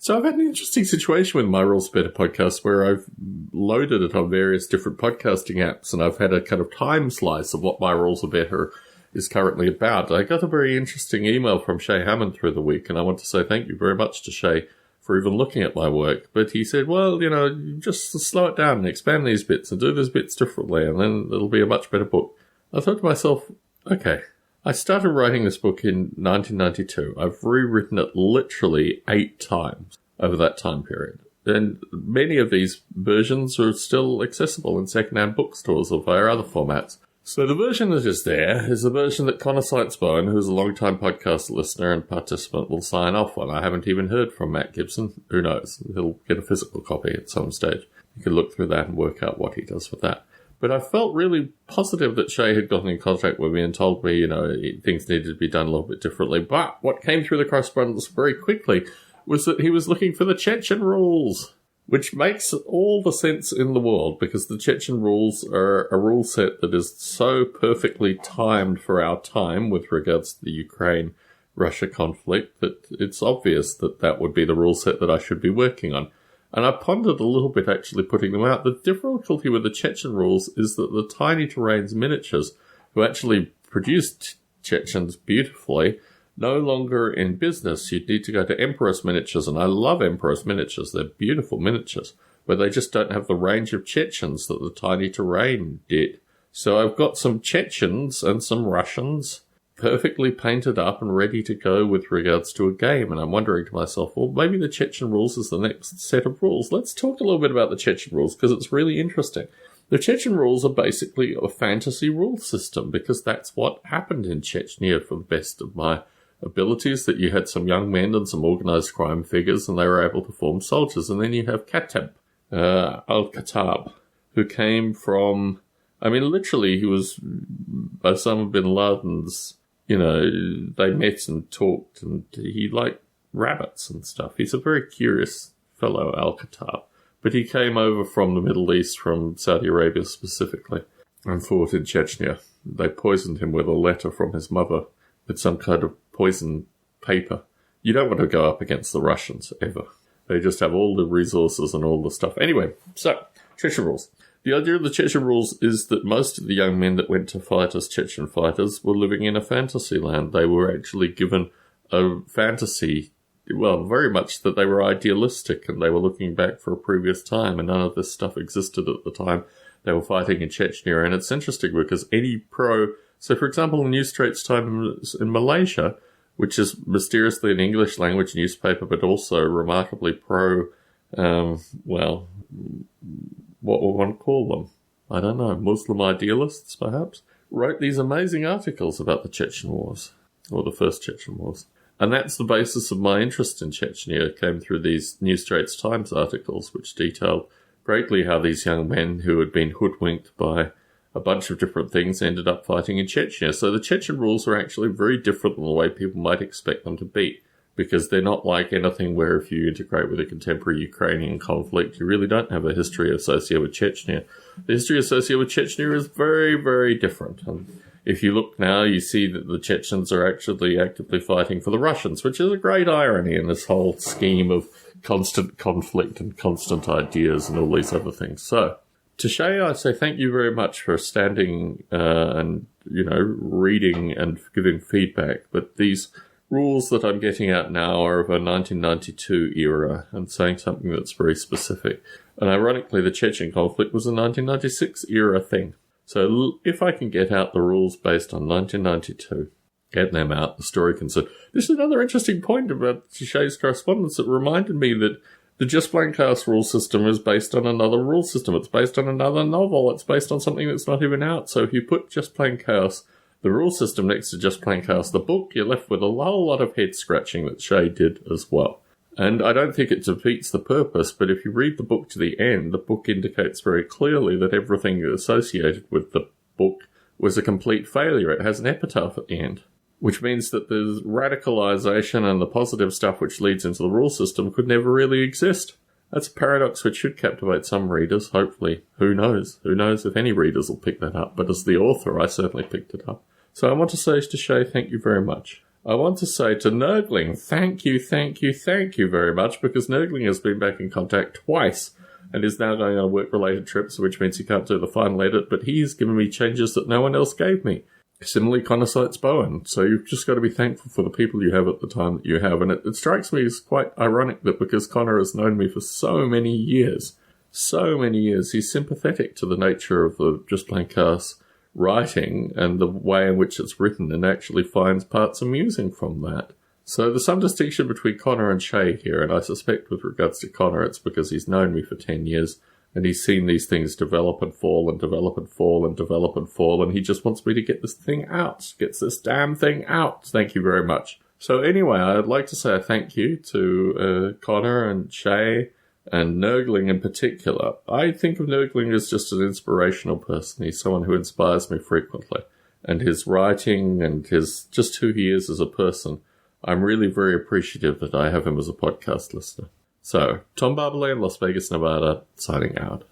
So I've had an interesting situation with my Rules Better podcast where I've loaded it on various different podcasting apps, and I've had a kind of time slice of what my Rules Are Better is currently about. I got a very interesting email from Shay Hammond through the week, and I want to say thank you very much to Shay for even looking at my work. But he said, well, just slow it down and expand these bits and do these bits differently, and then it'll be a much better book. I thought to myself, okay, I started writing this book in 1992. I've rewritten it literally 8 times over that time period. And many of these versions are still accessible in secondhand bookstores or via other formats. So the version that is there is the version that Connor Science-Bowen, who's a long-time podcast listener and participant, will sign off on. I haven't even heard from Matt Gibson. Who knows? He'll get a physical copy at some stage. You can look through that and work out what he does with that. But I felt really positive that Shay had gotten in contact with me and told me, things needed to be done a little bit differently. But what came through the correspondence very quickly was that he was looking for the Chechen rules, which makes all the sense in the world, because the Chechen rules are a rule set that is so perfectly timed for our time with regards to the Ukraine-Russia conflict that it's obvious that that would be the rule set that I should be working on. And I pondered a little bit actually putting them out. The difficulty with the Chechen rules is that the Tiny Terrains miniatures, who actually produced Chechens beautifully, no longer in business. You'd need to go to Empress Miniatures, and I love Empress Miniatures. They're beautiful miniatures, but they just don't have the range of Chechens that the Tiny Terrain did. So I've got some Chechens and some Russians perfectly painted up and ready to go with regards to a game. And I'm wondering to myself, well, maybe the Chechen rules is the next set of rules. Let's talk a little bit about the Chechen rules, because it's really interesting. The Chechen rules are basically a fantasy rule system, because that's what happened in Chechnya for the best of my abilities, that you had some young men and some organized crime figures, and they were able to form soldiers. And then you have Katem, Al-Khattab, who came from, literally he was Osama bin Laden's, they met and talked, and he liked rabbits and stuff. He's a very curious fellow, Al-Khattab. But he came over from the Middle East, from Saudi Arabia specifically, and fought in Chechnya. They poisoned him with a letter from his mother with some kind of poison paper. You don't want to go up against the Russians, ever. They just have all the resources and all the stuff. Anyway, so, Chechen rules. The idea of the Chechen rules is that most of the young men that went to fight as Chechen fighters were living in a fantasy land. They were actually given a fantasy, well, very much that they were idealistic and they were looking back for a previous time, and none of this stuff existed at the time they were fighting in Chechnya. And it's interesting because any so for example, the New Straits Times in Malaysia, which is mysteriously an English language newspaper, but also remarkably what would one call them? I don't know, Muslim idealists, perhaps, wrote these amazing articles about the Chechen Wars, or the first Chechen Wars. And that's the basis of my interest in Chechnya, came through these New Straits Times articles, which detailed greatly how these young men who had been hoodwinked by a bunch of different things ended up fighting in Chechnya. So the Chechen rules are actually very different than the way people might expect them to be, because they're not like anything where if you integrate with a contemporary Ukrainian conflict, you really don't have a history associated with Chechnya. The history associated with Chechnya is very, very different. And if you look now, you see that the Chechens are actually actively fighting for the Russians, which is a great irony in this whole scheme of constant conflict and constant ideas and all these other things. So, to Shay, I say thank you very much for standing and, reading and giving feedback. But these rules that I'm getting at now are of a 1992 era and saying something that's very specific. And ironically, the Chechen conflict was a 1996 era thing. So if I can get out the rules based on 1992, get them out, the story can sit. This is another interesting point about Shay's correspondence. It reminded me that the Just Plain Chaos rule system is based on another rule system. It's based on another novel. It's based on something that's not even out. So if you put Just Plain Chaos, the rule system, next to Just Plain Chaos, the book, you're left with a whole lot of head scratching that Shay did as well. And I don't think it defeats the purpose, but if you read the book to the end, the book indicates very clearly that everything associated with the book was a complete failure. It has an epitaph at the end, which means that the radicalization and the positive stuff which leads into the rule system could never really exist. That's a paradox which should captivate some readers, hopefully. Who knows? Who knows if any readers will pick that up, but as the author, I certainly picked it up. So I want to say to Shay, thank you very much. I want to say to Nurgling, thank you very much, because Nurgling has been back in contact twice and is now going on a work-related trip, so which means he can't do the final edit, but he's given me changes that no one else gave me. Similarly, Connor Seitz Bowen. So you've just got to be thankful for the people you have at the time that you have. And it strikes me as quite ironic that because Connor has known me for so many years, he's sympathetic to the nature of the Just Plain Cast writing and the way in which it's written, and actually finds parts amusing from that. So there's some distinction between Connor and Shay here, and I suspect with regards to Connor, it's because he's known me for 10 years and he's seen these things develop and fall and develop and fall and develop and fall, and he just wants me to get this thing out, gets this damn thing out. Thank you very much. So anyway, I'd like to say a thank you to Connor and Shay and Nurgling in particular. I think of Nurgling as just an inspirational person. He's someone who inspires me frequently. And his writing and just who he is as a person, I'm really very appreciative that I have him as a podcast listener. So, Tom Barbalet in Las Vegas, Nevada, signing out.